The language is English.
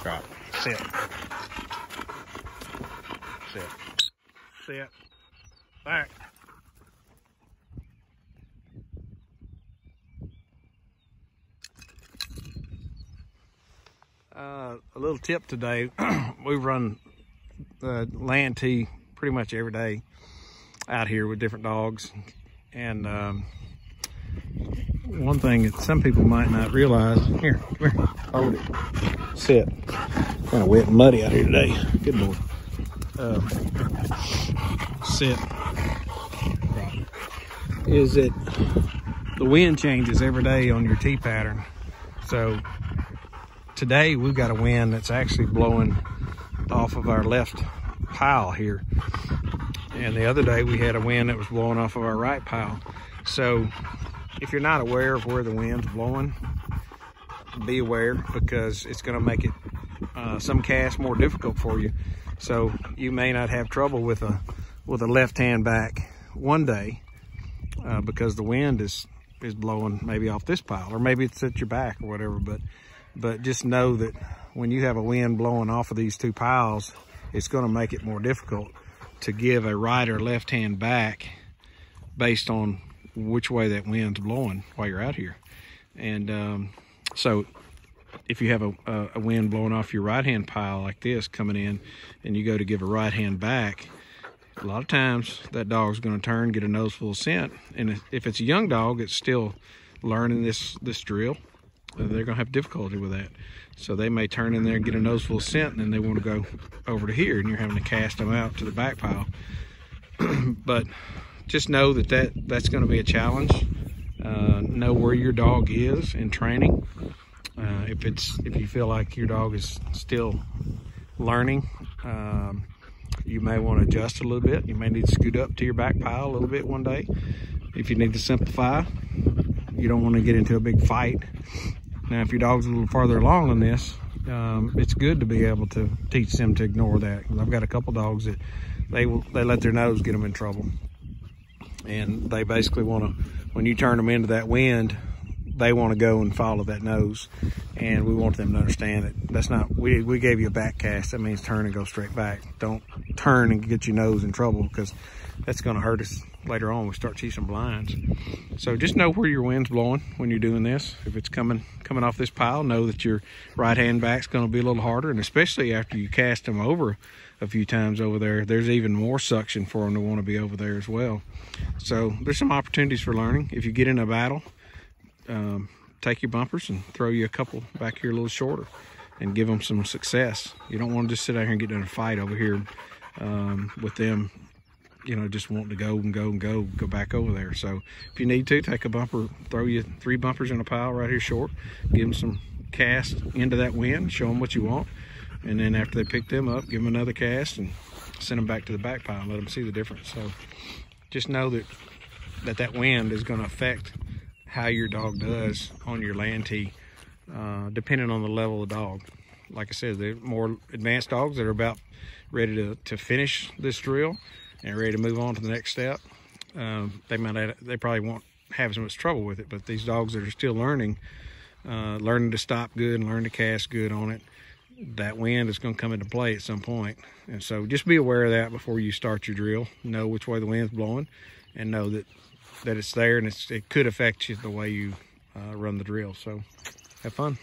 Drop. Sit. Sit. Sit. Back. A little tip today. We run land tee pretty much every day out here with different dogs, and one thing that some people might not realize, here, come here, hold it, sit. Kind of wet and muddy out here today. Good boy. Sit. Is that the wind changes every day on your tee pattern. So today we've got a wind that's actually blowing off of our left pile here, and the other day we had a wind that was blowing off of our right pile. So if you're not aware of where the wind's blowing, be aware, because it's going to make it some casts more difficult for you. So you may not have trouble with a left hand back one day because the wind is blowing maybe off this pile, or maybe it's at your back or whatever. But just know that when you have a wind blowing off of these two piles, it's going to make it more difficult to give a right or left hand back based on which way that wind's blowing while you're out here. And so if you have a wind blowing off your right hand pile like this coming in, and you go to give a right hand back, a lot of times that dog's going to turn, get a nose full of scent. And if it's a young dog, it's still learning this drill, they're going to have difficulty with that. So they may turn in there and get a nose full of scent, and then they want to go over to here, and you're having to cast them out to the back pile. But just know that's going to be a challenge. Know where your dog is in training. If you feel like your dog is still learning, you may want to adjust a little bit. You may need to scoot up to your back pile a little bit one day. If you need to simplify, you don't want to get into a big fight. Now, if your dog's a little farther along in this, it's good to be able to teach them to ignore that. I've got a couple dogs that they let their nose get them in trouble. And they basically want to, when you turn them into that wind, they want to go and follow that nose. And we want them to understand that that's not, we gave you a back cast. That means turn and go straight back. Don't turn and get your nose in trouble, because that's going to hurt us later on when we start chasing blinds. So just know where your wind's blowing when you're doing this. If it's coming off this pile, know that your right hand back's going to be a little harder, and especially after you cast them over a few times over there, there's even more suction for them to want to be over there as well. So there's some opportunities for learning. If you get in a battle, take your bumpers and throw you a couple back here a little shorter and give them some success. You don't want to just sit out here and get in a fight over here with them, you know, just wanting to go back over there. So if you need to, take a bumper, throw you 3 bumpers in a pile right here short, give them some cast into that wind, show them what you want, and then after they pick them up, give them another cast and send them back to the back pile and let them see the difference. So just know that wind is going to affect how your dog does on your land tee, depending on the level of the dog. Like I said, the more advanced dogs that are about ready to finish this drill and ready to move on to the next step, they probably won't have as much trouble with it. But these dogs that are still learning to stop good and learn to cast good on it, that wind is going to come into play at some point. And so just be aware of that before you start your drill. Know which way the wind's blowing, and know that it's there, and it could affect you the way you run the drill. So have fun.